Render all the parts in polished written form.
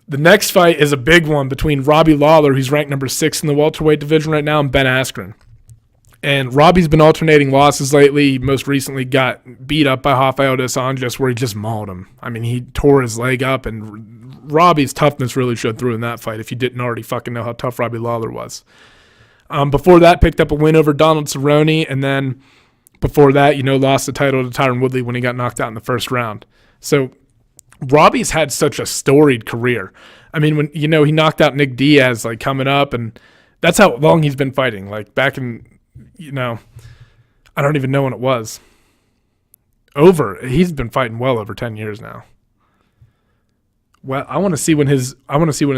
The next fight is a big one between Robbie Lawler, who's ranked number 6 in the welterweight division right now, and Ben Askren. And Robbie's been alternating losses lately. He most recently got beat up by Rafael dos Anjos, where he just mauled him. I mean, he tore his leg up, and Robbie's toughness really showed through in that fight, if you didn't already fucking know how tough Robbie Lawler was. Before that, picked up a win over Donald Cerrone, and then before that, lost the title to Tyron Woodley when he got knocked out in the first round. So Robbie's had such a storied career. I mean, when he knocked out Nick Diaz, like, coming up, and that's how long he's been fighting. Like, back in, I don't even know when it was. He's been fighting well over 10 years now. Well, I want to see when his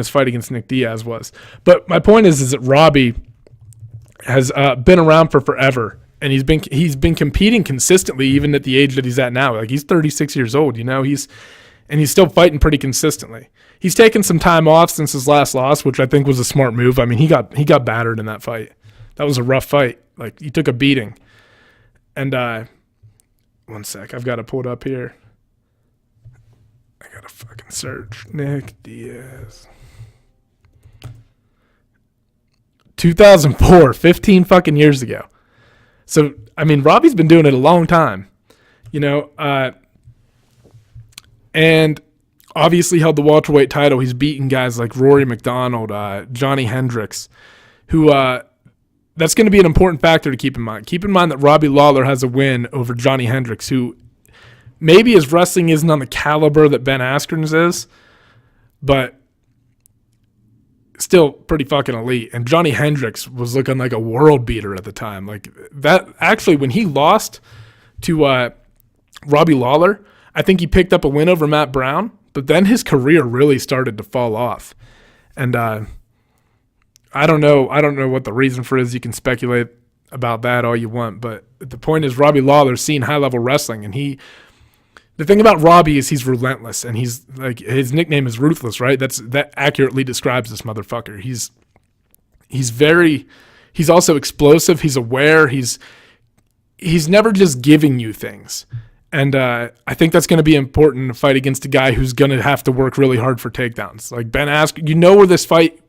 fight against Nick Diaz was. But my point is that Robbie has been around for forever, and he's been competing consistently even at the age that he's at now. Like, he's 36 years old, he's still fighting pretty consistently. He's taken some time off since his last loss, which I think was a smart move. I mean, he got battered in that fight. That was a rough fight. Like, he took a beating. And one sec, I've got to pull it up here. I got to fucking search Nick Diaz. 2004, 15 fucking years ago. So, I mean, Robbie's been doing it a long time, and obviously held the welterweight title. He's beaten guys like Rory McDonald, Johnny Hendricks, who that's going to be an important factor to keep in mind. Keep in mind that Robbie Lawler has a win over Johnny Hendricks, who maybe his wrestling isn't on the caliber that Ben Askren's is, but still pretty fucking elite. And Johnny Hendricks was looking like a world beater at the time. Like, that actually, when he lost to Robbie Lawler, I think he picked up a win over Matt Brown, but then his career really started to fall off. And I don't know what the reason for it is. You can speculate about that all you want, but the point is Robbie Lawler's seen high-level wrestling, and the thing about Robbie is he's relentless, and he's like, his nickname is Ruthless, right? That accurately describes this motherfucker. He's also explosive. He's aware. He's never just giving you things. And I think that's going to be important in a fight against a guy who's going to have to work really hard for takedowns. Like Ben Askren, where this fight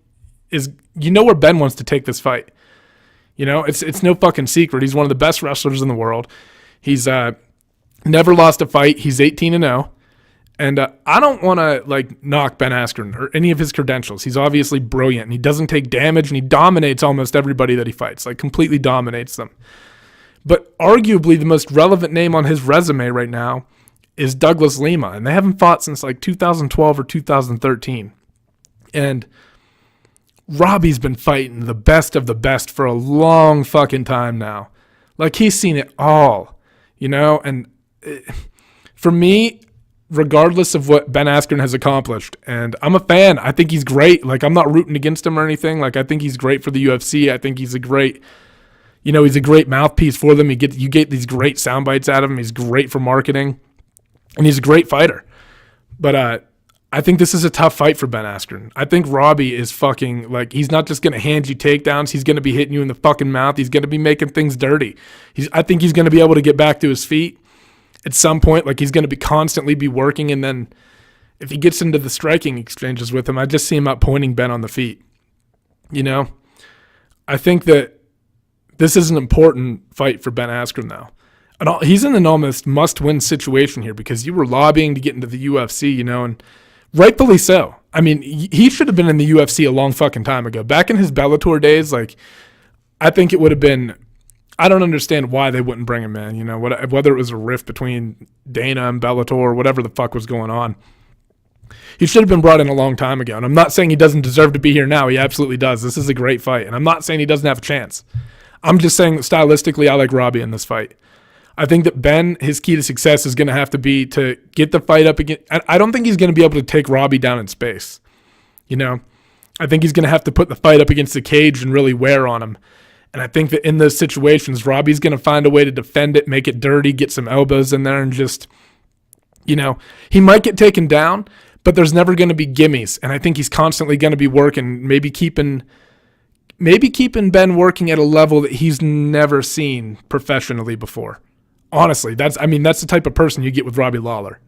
is, where Ben wants to take this fight. It's no fucking secret. He's one of the best wrestlers in the world. He's never lost a fight. He's 18-0. And I don't want to knock Ben Askren or any of his credentials. He's obviously brilliant, and he doesn't take damage, and he dominates almost everybody that he fights, completely dominates them. But arguably the most relevant name on his resume right now is Douglas Lima, and they haven't fought since 2012 or 2013. And Robbie's been fighting the best of the best for a long fucking time now. He's seen it all, and for me, regardless of what Ben Askren has accomplished, and I'm a fan, I think he's great. I'm not rooting against him or anything. I think he's great for the UFC. I think he's a great mouthpiece for them. You get these great sound bites out of him. He's great for marketing, and he's a great fighter. But I think this is a tough fight for Ben Askren. I think Robbie is fucking, he's not just going to hand you takedowns. He's going to be hitting you in the fucking mouth. He's going to be making things dirty. I think he's going to be able to get back to his feet at some point. He's going to constantly be working, and then if he gets into the striking exchanges with him, I just see him out pointing Ben on the feet. I think that this is an important fight for Ben Askren, though. And he's in an almost must-win situation here because you were lobbying to get into the UFC, and rightfully so. I mean, he should have been in the UFC a long fucking time ago. Back in his Bellator days, I think it would have been – I don't understand why they wouldn't bring him in, whether it was a rift between Dana and Bellator or whatever the fuck was going on. He should have been brought in a long time ago. And I'm not saying he doesn't deserve to be here now. He absolutely does. This is a great fight. And I'm not saying he doesn't have a chance. I'm just saying that stylistically, I like Robbie in this fight. I think that Ben, his key to success is going to have to be to get the fight up again. I don't think he's going to be able to take Robbie down in space. I think he's going to have to put the fight up against the cage and really wear on him. And I think that in those situations, Robbie's going to find a way to defend it, make it dirty, get some elbows in there, and just, he might get taken down, but there's never going to be gimmies. And I think he's constantly going to be working, maybe keeping Ben working at a level that he's never seen professionally before. Honestly, that's the type of person you get with Robbie Lawler.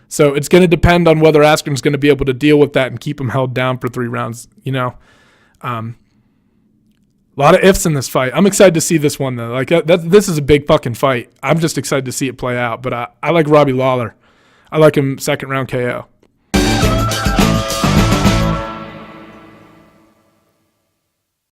So it's going to depend on whether Askren's going to be able to deal with that and keep him held down for 3 rounds. A lot of ifs in this fight. I'm excited to see this one, though. This is a big fucking fight. I'm just excited to see it play out. But I like Robbie Lawler. I like him second round KO.